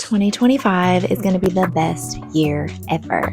2025 is going to be the best year ever.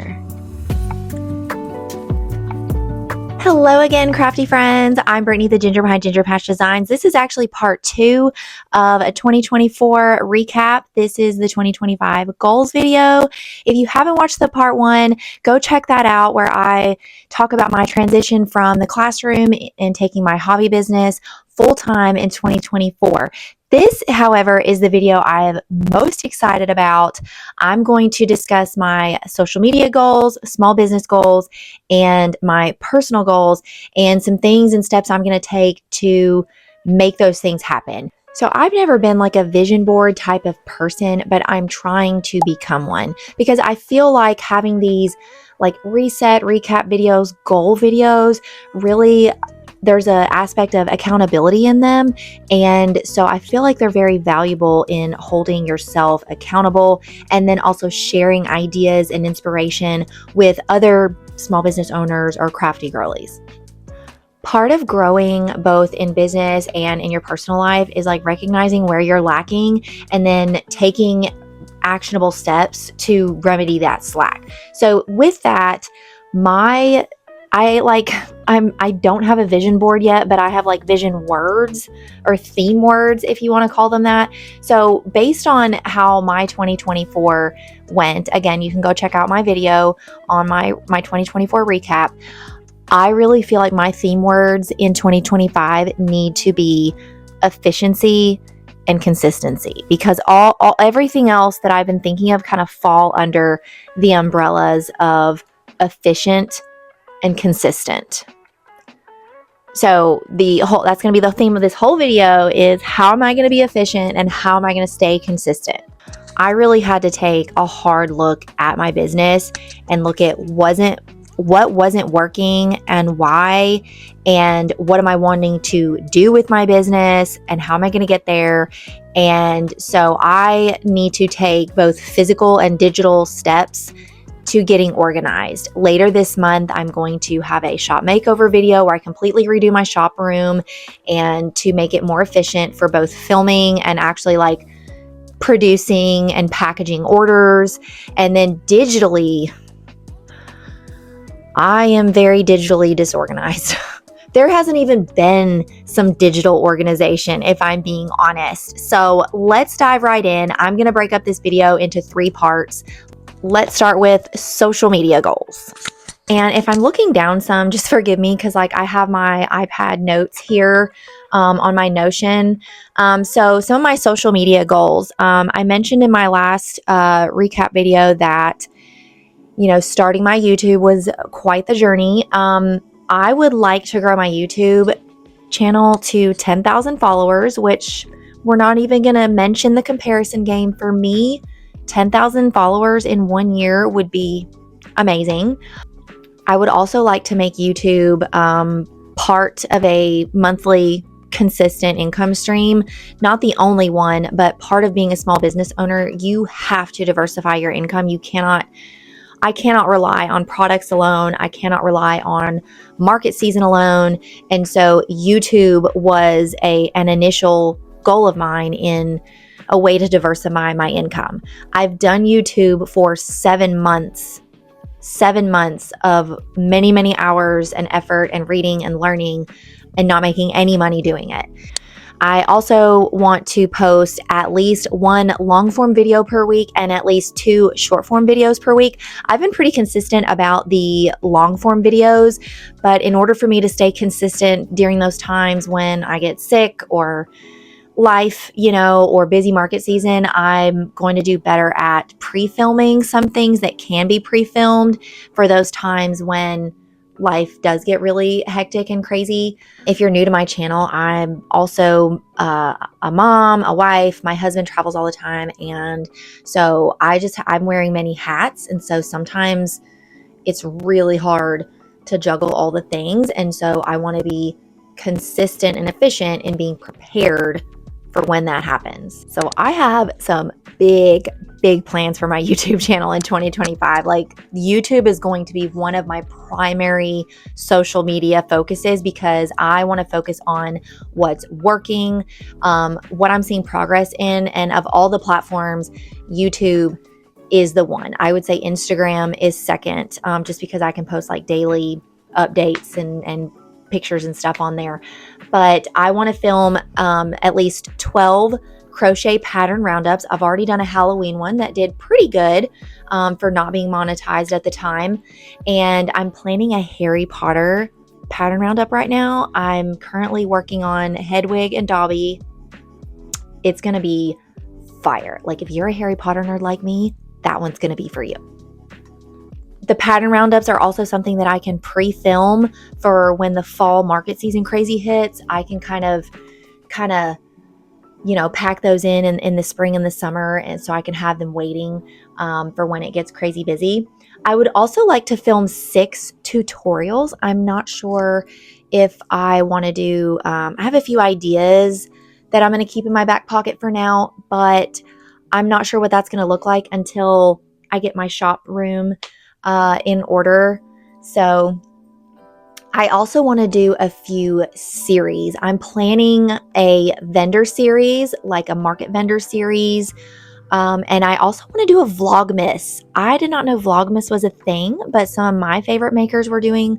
Hello again, crafty friends. I'm Brittany, the Ginger behind Ginger Patch Designs. This is actually part 2 of a 2024 recap. This is the 2025 goals video. If you haven't watched the part 1, go check that out where I talk about my transition from the classroom and taking my hobby business full-time in 2024. This, however, is the video I am most excited about. I'm going to discuss my social media goals, small business goals, and my personal goals, and some things and steps I'm going to take to make those things happen. So I've never been like a vision board type of person, but I'm trying to become one because I feel like having these like reset, recap videos, goal videos, really there's an aspect of accountability in them. And so I feel like they're very valuable in holding yourself accountable and then also sharing ideas and inspiration with other small business owners or crafty girlies. Part of growing both in business and in your personal life is like recognizing where you're lacking and then taking actionable steps to remedy that slack. So with that, I don't have a vision board yet, but I have like vision words or theme words, if you want to call them that. So based on how my 2024 went, again, you can go check out my video on my 2024 recap. I really feel like my theme words in 2025 need to be efficiency and consistency, because everything else that I've been thinking of kind of fall under the umbrellas of efficient and consistent. So that's going to be the theme of this whole video is how am I going to be efficient and how am I going to stay consistent? I really had to take a hard look at my business and look at what wasn't working and why, and what am I wanting to do with my business and how am I going to get there? And so I need to take both physical and digital steps to getting organized. Later this month, I'm going to have a shop makeover video where I completely redo my shop room and to make it more efficient for both filming and actually like producing and packaging orders. And then digitally, I am very digitally disorganized. There hasn't even been some digital organization, if I'm being honest. So let's dive right in. I'm going to break up this video into 3 parts. Let's start with social media goals. And if I'm looking down some, just forgive me because like I have my iPad notes here on my Notion. So some of my social media goals, I mentioned in my last recap video that, you know, starting my YouTube was quite the journey. I would like to grow my YouTube channel to 10,000 followers, which we're not even going to mention the comparison game. For me, 10,000 followers in 1 year would be amazing. I would also like to make YouTube part of a monthly consistent income stream. Not the only one, but part of being a small business owner, you have to diversify your income. I cannot rely on products alone. I cannot rely on market season alone. And so YouTube was an initial goal of mine in a way to diversify my income. I've done YouTube for 7 months of many, many hours and effort and reading and learning and not making any money doing it. I also want to post at least 1 long form video per week and at least 2 short form videos per week. I've been pretty consistent about the long form videos, but in order for me to stay consistent during those times when I get sick or life, you know, or busy market season, I'm going to do better at pre-filming some things that can be pre-filmed for those times when life does get really hectic and crazy. If you're new to my channel, I'm also a mom, a wife. My husband travels all the time. And so I'm wearing many hats. And so sometimes it's really hard to juggle all the things. And so I want to be consistent and efficient in being prepared for when that happens. So I have some big big plans for my YouTube channel in 2025. Like, YouTube is going to be one of my primary social media focuses because I want to focus on what's working, what I'm seeing progress in. And of all the platforms, YouTube is the one. I would say Instagram is second, just because I can post like daily updates and pictures and stuff on there. But I want to film at least 12 crochet pattern roundups. I've already done a Halloween one that did pretty good for not being monetized at the time. And I'm planning a Harry Potter pattern roundup right now. I'm currently working on Hedwig and Dobby. It's going to be fire. Like, if you're a Harry Potter nerd like me, that one's going to be for you. The pattern roundups are also something that I can pre-film for when the fall market season crazy hits. I can kind of pack those in the spring and the summer, and so I can have them waiting for when it gets crazy busy. I would also like to film 6 tutorials. I'm not sure if I want to do, I have a few ideas that I'm going to keep in my back pocket for now, but I'm not sure what that's going to look like until I get my shop room in order. So I also want to do a few series. I'm planning a vendor series, like a market vendor series. And I also want to do a Vlogmas. I did not know Vlogmas was a thing, but some of my favorite makers were doing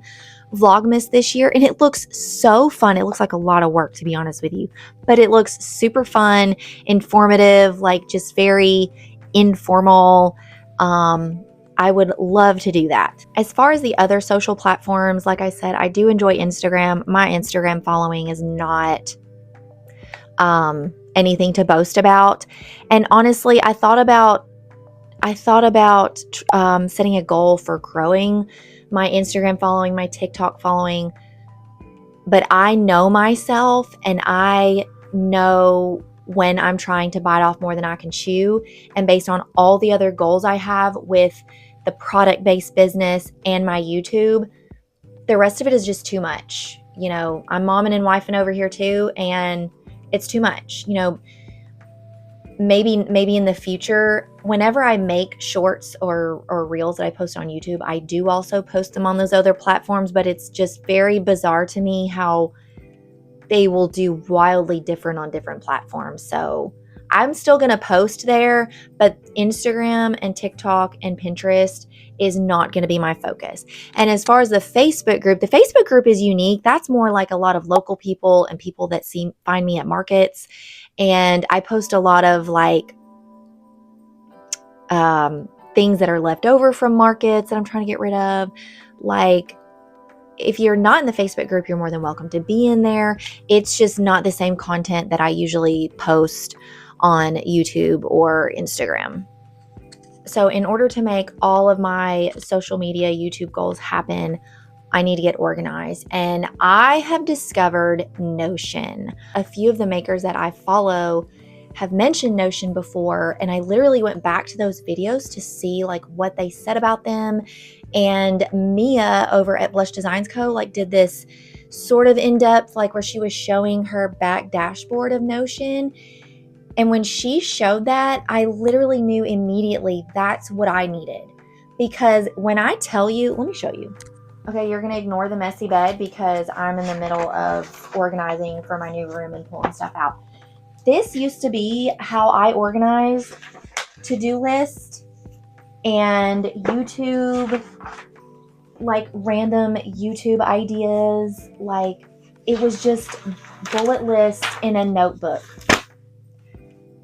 Vlogmas this year, and it looks so fun. It looks like a lot of work, to be honest with you, but it looks super fun, informative, like just very informal. I would love to do that. As far as the other social platforms, like I said, I do enjoy Instagram. My Instagram following is not anything to boast about. And honestly, I thought about setting a goal for growing my Instagram following, my TikTok following. But I know myself, and I know when I'm trying to bite off more than I can chew. And based on all the other goals I have with the product-based business and my YouTube, the rest of it is just too much. You know, I'm momming and wifing over here too, and it's too much. You know, maybe in the future, whenever I make shorts or reels that I post on YouTube, I do also post them on those other platforms, but it's just very bizarre to me how they will do wildly different on different platforms. So I'm still going to post there, but Instagram and TikTok and Pinterest is not going to be my focus. And as far as the Facebook group is unique. That's more like a lot of local people and people that find me at markets. And I post a lot of like things that are left over from markets that I'm trying to get rid of. Like, if you're not in the Facebook group, you're more than welcome to be in there. It's just not the same content that I usually post on YouTube or Instagram. So in order to make all of my social media YouTube goals happen, I need to get organized. And I have discovered Notion. A few of the makers that I follow have mentioned Notion before, and I literally went back to those videos to see like what they said about them. And Mia over at Blush Designs Co. like did this sort of in-depth, like where she was showing her back dashboard of Notion. And when she showed that, I literally knew immediately that's what I needed. Because when I tell you, let me show you. Okay, you're going to ignore the messy bed because I'm in the middle of organizing for my new room and pulling stuff out. This used to be how I organized to-do list and YouTube, like random YouTube ideas. Like, it was just bullet list in a notebook.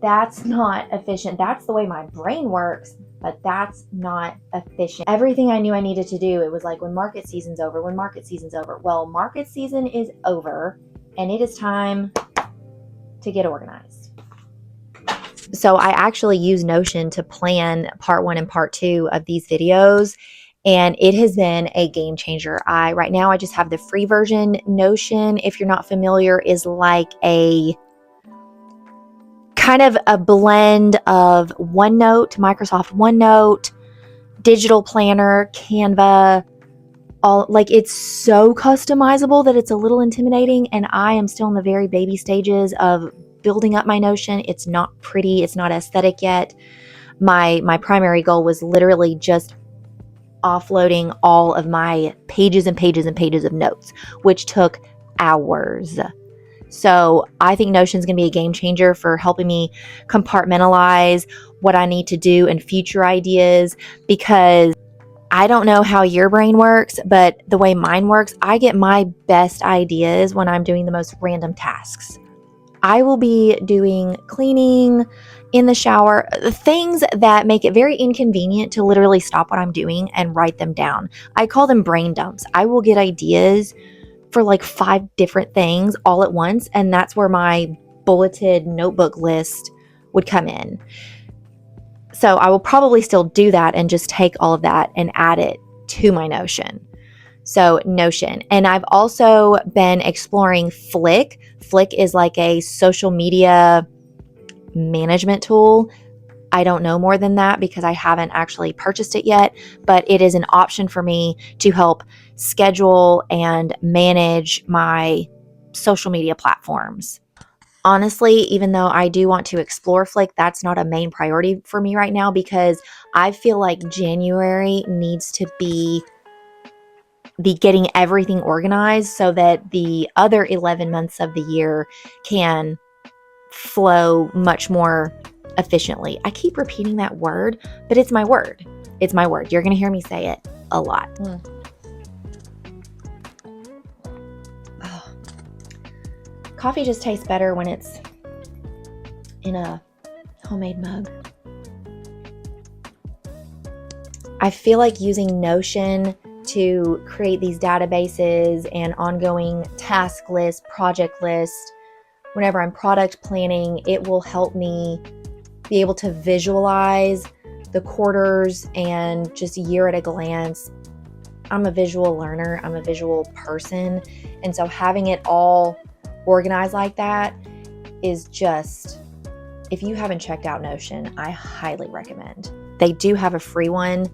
That's not efficient. That's the way my brain works, but that's not efficient. Everything I knew I needed to do, it was like, when market season's over. Well, market season is over, and it is time to get organized. So I actually use Notion to plan part 1 and part 2 of these videos, and it has been a game changer. Right now I just have the free version. Notion, if you're not familiar, is like a kind of a blend of OneNote, Microsoft OneNote, digital planner, Canva, all, like, it's so customizable that it's a little intimidating, and I am still in the very baby stages of building up my Notion. It's not pretty, it's not aesthetic yet. My primary goal was literally just offloading all of my pages and pages and pages of notes, which took hours. So I think Notion is going to be a game changer for helping me compartmentalize what I need to do and future ideas, because I don't know how your brain works, but the way mine works, I get my best ideas when I'm doing the most random tasks. I will be doing cleaning, in the shower, things that make it very inconvenient to literally stop what I'm doing and write them down. I call them brain dumps. I will get ideas for like 5 different things all at once, and that's where my bulleted notebook list would come in. So I will probably still do that and just take all of that and add it to my Notion. So Notion. And I've also been exploring Flick. Flick is like a social media management tool. I don't know more than that because I haven't actually purchased it yet, but it is an option for me to help schedule and manage my social media platforms. Honestly, even though I do want to explore Flick, that's not a main priority for me right now, because I feel like January needs to be getting everything organized so that the other 11 months of the year can flow much more efficiently. I keep repeating that word, but it's my word. It's my word. You're going to hear me say it a lot. Oh. Coffee just tastes better when it's in a homemade mug. I feel like using Notion to create these databases and ongoing task list, project list, whenever I'm product planning, it will help me be able to visualize the quarters and just year at a glance. I'm a visual learner. I'm a visual person. And so having it all organized like that is just, if you haven't checked out Notion, I highly recommend. They do have a free one,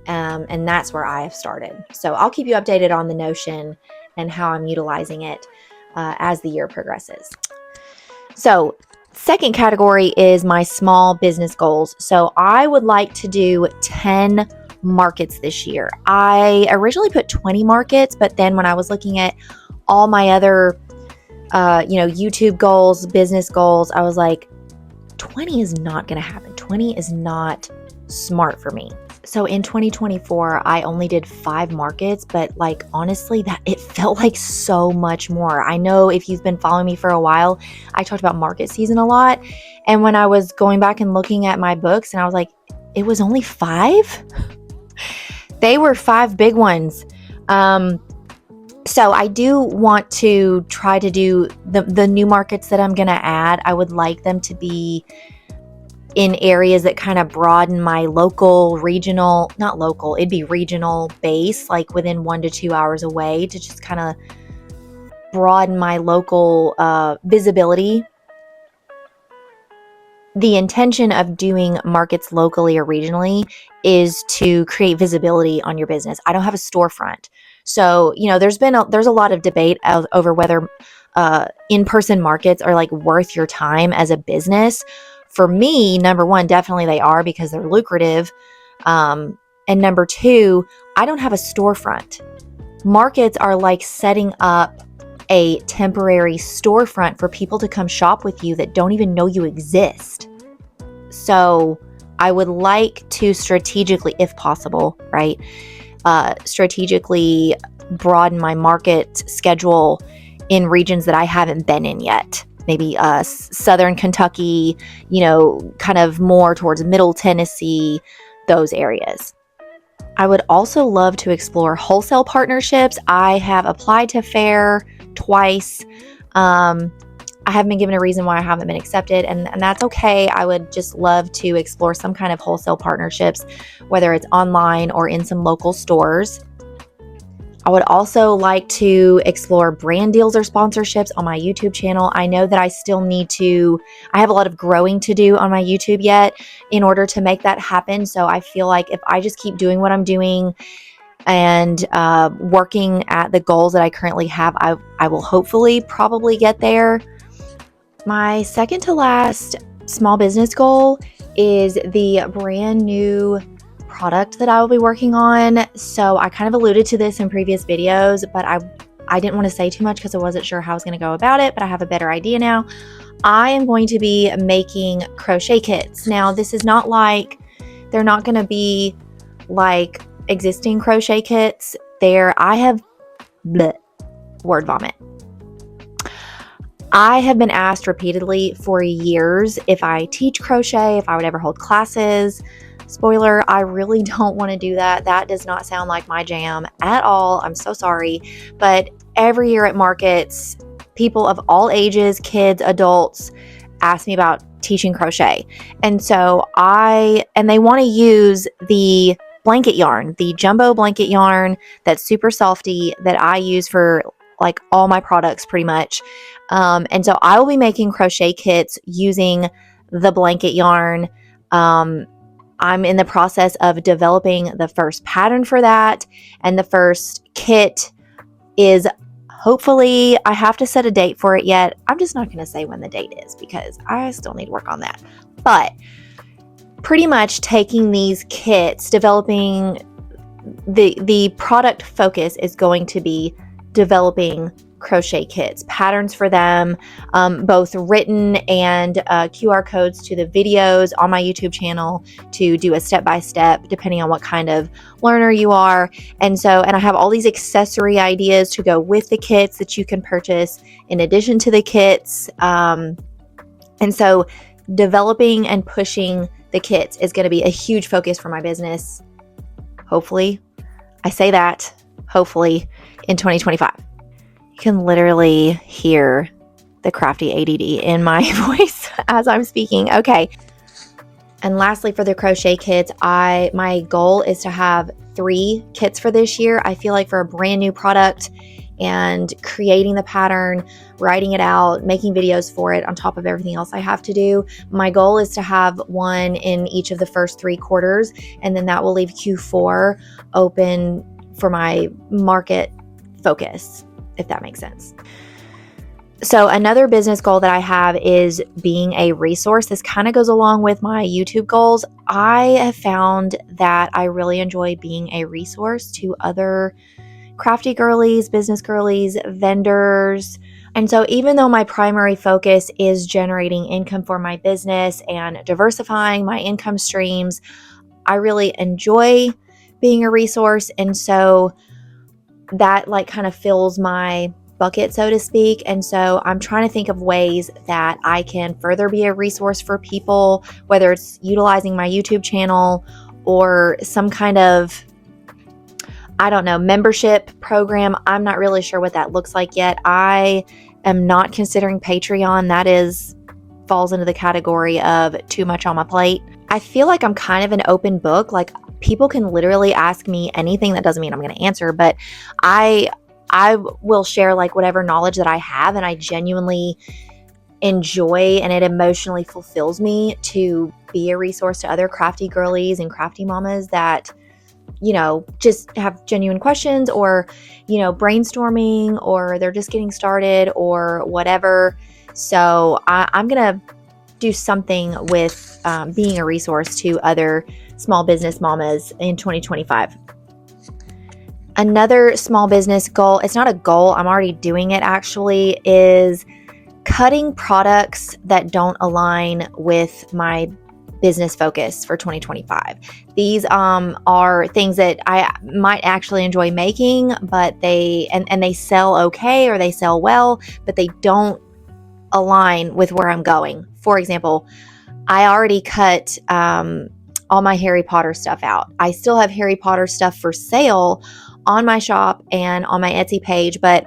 and that's where I have started. So I'll keep you updated on the Notion and how I'm utilizing it as the year progresses. So second category is my small business goals. So I would like to do 10 markets this year. I originally put 20 markets, but then when I was looking at all my other, YouTube goals, business goals, I was like, 20 is not going to happen. 20 is not smart for me. So in 2024, I only did 5 markets, but like, honestly, that it felt like so much more. I know if you've been following me for a while, I talked about market season a lot. And when I was going back and looking at my books, and I was like, it was only 5? They were 5 big ones. So I do want to try to do the new markets that I'm going to add. I would like them to be in areas that kind of broaden my regional base, like within 1 to 2 hours away, to just kind of broaden my local visibility. The intention of doing markets locally or regionally is to create visibility on your business. I don't have a storefront. So, there's a lot of debate over whether in-person markets are like worth your time as a business. For me, number one, definitely they are, because they're lucrative. And number 2, I don't have a storefront. Markets are like setting up a temporary storefront for people to come shop with you that don't even know you exist. So I would like to strategically, if possible, right, strategically broaden my market schedule in regions that I haven't been in yet. Maybe Southern Kentucky, kind of more towards Middle Tennessee, those areas. I would also love to explore wholesale partnerships. I have applied to FAIR twice. I haven't been given a reason why I haven't been accepted, and that's okay. I would just love to explore some kind of wholesale partnerships, whether it's online or in some local stores. I would also like to explore brand deals or sponsorships on my YouTube channel. I know that I have a lot of growing to do on my YouTube yet in order to make that happen. So I feel like if I just keep doing what I'm doing and working at the goals that I currently have, I will hopefully probably get there. My second to last small business goal is the brand new product that I will be working on. So I kind of alluded to this in previous videos, but I didn't want to say too much because I wasn't sure how I was going to go about it, but I have a better idea now. I am going to be making crochet kits. Now, this is not like, they're not going to be like existing crochet kits. I have word vomit. I have been asked repeatedly for years if I teach crochet, if I would ever hold classes. Spoiler, I really don't want to do that. That does not sound like my jam at all. I'm so sorry. But every year at markets, people of all ages, kids, adults, ask me about teaching crochet. And so they want to use the blanket yarn, the jumbo blanket yarn that's super softy that I use for like all my products pretty much. And so I will be making crochet kits using the blanket yarn. I'm in the process of developing the first pattern for that. And the first kit is hopefully, I have to set a date for it yet. I'm just not going to say when the date is because I still need to work on that. But pretty much taking these kits, developing the product focus is going to be developing crochet kits, patterns for them, both written and QR codes to the videos on my YouTube channel to do a step-by-step depending on what kind of learner you are. And I have all these accessory ideas to go with the kits that you can purchase in addition to the kits. And so developing and pushing the kits is going to be a huge focus for my business. Hopefully, I say that, hopefully in 2025. You can literally hear the crafty ADD in my voice as I'm speaking. Okay. And lastly, for the crochet kits, my goal is to have 3 kits for this year. I feel like for a brand new product and creating the pattern, writing it out, making videos for it on top of everything else I have to do, my goal is to have one in each of the first 3 quarters. And then that will leave Q4 open for my market focus, if that makes sense. So another business goal that I have is being a resource. This kind of goes along with my YouTube goals. I have found that I really enjoy being a resource to other crafty girlies, business girlies, vendors. And so even though my primary focus is generating income for my business and diversifying my income streams, I really enjoy being a resource. And so that like kind of fills my bucket, so to speak. And so I'm trying to think of ways that I can further be a resource for people, whether it's utilizing my YouTube channel or some kind of, I don't know, membership program. I'm not really sure what that looks like yet. I am not considering Patreon. That falls into the category of too much on my plate. I feel like I'm kind of an open book. Like people can literally ask me anything. That doesn't mean I'm going to answer, but I will share like whatever knowledge that I have, and I genuinely enjoy and it emotionally fulfills me to be a resource to other crafty girlies and crafty mamas that, you know, just have genuine questions or, you know, brainstorming, or they're just getting started or whatever. So I'm going to do something with being a resource to other small business mamas in 2025. Another small business goal, it's not a goal, I'm already doing it actually, is cutting products that don't align with my business focus for 2025. These are things that I might actually enjoy making, but they sell okay or they sell well, but they don't align with where I'm going. For example, I already cut all my Harry Potter stuff out. I still have Harry Potter stuff for sale on my shop and on my Etsy page, but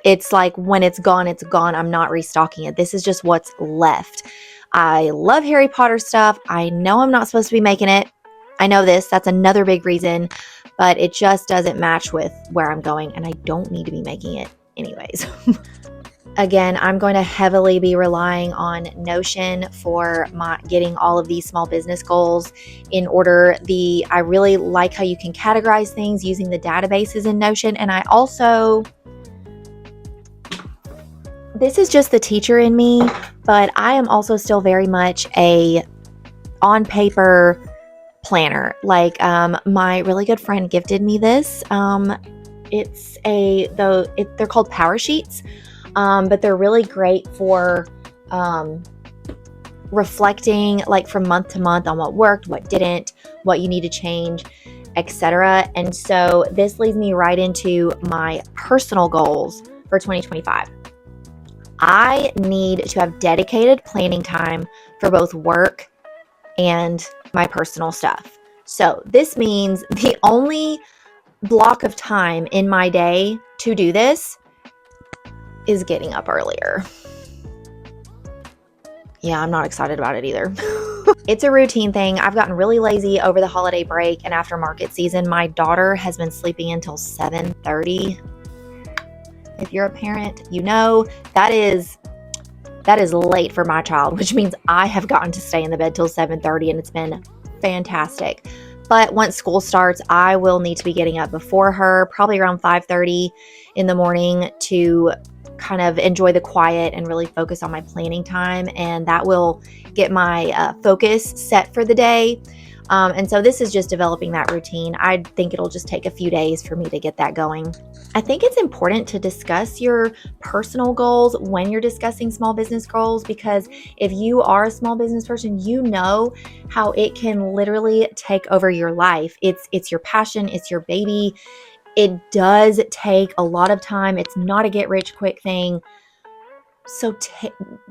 it's like when it's gone, it's gone. I'm not restocking it. This is just what's left. I love Harry Potter stuff. I know I'm not supposed to be making it. I know this. That's another big reason, but it just doesn't match with where I'm going, and I don't need to be making it anyways. Again, I'm going to heavily be relying on Notion for getting all of these small business goals in order. I really like how you can categorize things using the databases in Notion. And I also, this is just the teacher in me, but I am also still very much a on paper planner. Like my really good friend gifted me this. They're called power sheets, but they're really great for reflecting like from month to month on what worked, what didn't, what you need to change, etc. And so this leads me right into my personal goals for 2025. I need to have dedicated planning time for both work and my personal stuff. So this means the only block of time in my day to do this is getting up earlier. Yeah, I'm not excited about it either. It's a routine thing. I've gotten really lazy over the holiday break and after market season. My daughter has been sleeping until 7:30. If you're a parent, you know that is late for my child, which means I have gotten to stay in the bed till 7:30 and it's been fantastic. But once school starts, I will need to be getting up before her, probably around 5:30 in the morning, to kind of enjoy the quiet and really focus on my planning time. And that will get my focus set for the day. And so this is just developing that routine. I think it'll just take a few days for me to get that going. I think it's important to discuss your personal goals when you're discussing small business goals, because if you are a small business person, you know how it can literally take over your life. It's your passion, it's your baby. It does take a lot of time. It's not a get rich quick thing. So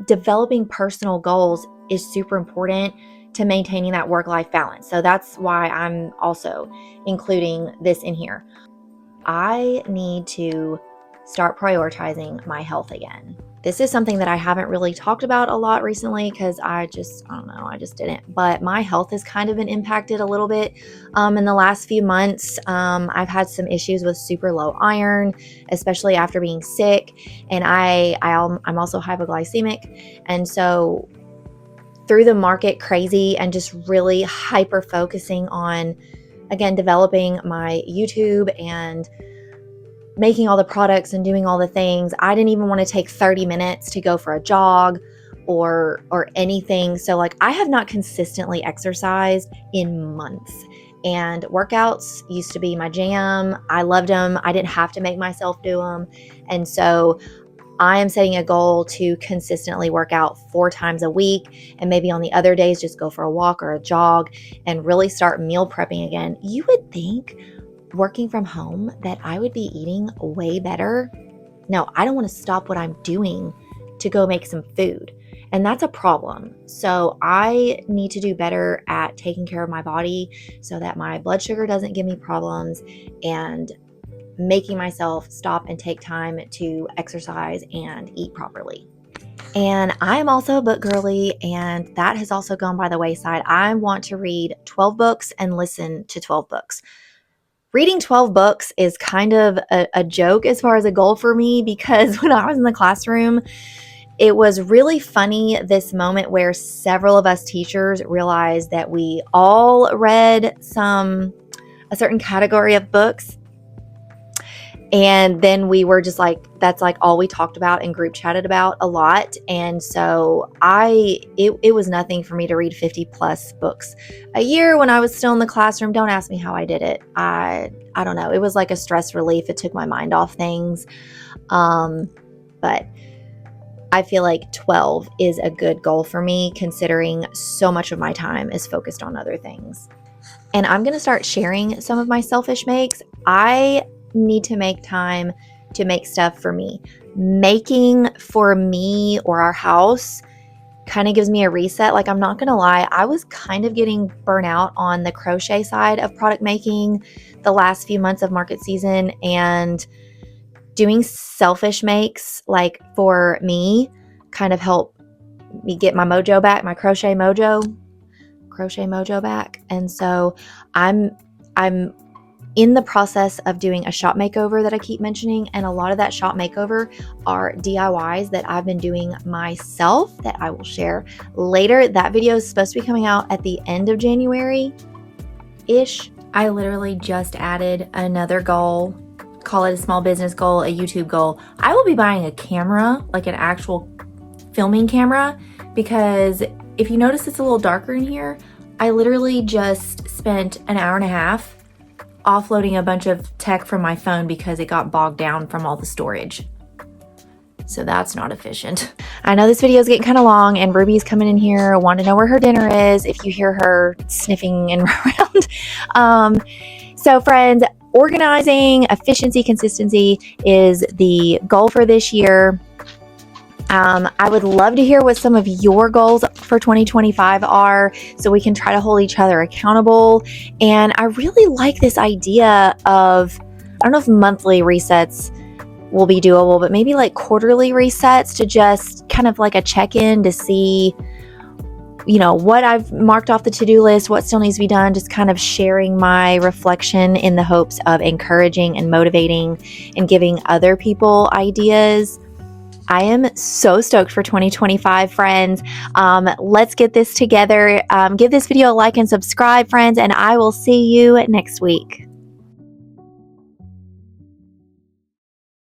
developing personal goals is super important to maintaining that work-life balance. So that's why I'm also including this in here. I need to start prioritizing my health again. This is something that I haven't really talked about a lot recently because I just didn't. But my health has kind of been impacted a little bit in the last few months. I've had some issues with super low iron, especially after being sick. And I'm also hypoglycemic. And so through the market crazy and just really hyper focusing on, again, developing my YouTube and making all the products and doing all the things, I didn't even want to take 30 minutes to go for a jog or anything. So like I have not consistently exercised in months, and workouts used to be my jam. I loved them. I didn't have to make myself do them. And so I am setting a goal to consistently work out 4 times a week, and maybe on the other days just go for a walk or a jog and really start meal prepping again. You would think working from home that I would be eating way better. No, I don't want to stop what I'm doing to go make some food. And that's a problem. So I need to do better at taking care of my body so that my blood sugar doesn't give me problems, and making myself stop and take time to exercise and eat properly. And I'm also a book girly, and that has also gone by the wayside. I want to read 12 books and listen to 12 books. Reading 12 books is kind of a joke as far as a goal for me, because when I was in the classroom, it was really funny, this moment where several of us teachers realized that we all read a certain category of books. And then we were just like, that's like all we talked about and group chatted about a lot. And so it was nothing for me to read 50 plus books a year when I was still in the classroom. Don't ask me how I did it. I don't know. It was like a stress relief. It took my mind off things. But I feel like 12 is a good goal for me, considering so much of my time is focused on other things. And I'm going to start sharing some of my selfish makes. I need to make time to make stuff for me. Making for me or our house kind of gives me a reset. Like, I'm not gonna lie, I was kind of getting burnt out on the crochet side of product making the last few months of market season, and doing selfish makes like for me kind of help me get my mojo back, my crochet mojo back. And so I'm in the process of doing a shop makeover that I keep mentioning, and a lot of that shop makeover are DIYs that I've been doing myself that I will share later. That video is supposed to be coming out at the end of January-ish. I literally just added another goal, call it a small business goal, a YouTube goal. I will be buying a camera, like an actual filming camera, because if you notice it's a little darker in here, I literally just spent an hour and a half offloading a bunch of tech from my phone because it got bogged down from all the storage. So that's not efficient. I know this video is getting kind of long, and Ruby's coming in here, want to know where her dinner is, if you hear her sniffing and around. So friends, organizing, efficiency, consistency is the goal for this year. I would love to hear what some of your goals for 2025 are, so we can try to hold each other accountable. And I really like this idea of, I don't know if monthly resets will be doable, but maybe like quarterly resets, to just kind of like a check-in to see, you know, what I've marked off the to-do list, what still needs to be done, just kind of sharing my reflection in the hopes of encouraging and motivating and giving other people ideas. I am so stoked for 2025, friends. Let's get this together. Give this video a like and subscribe, friends, and I will see you next week.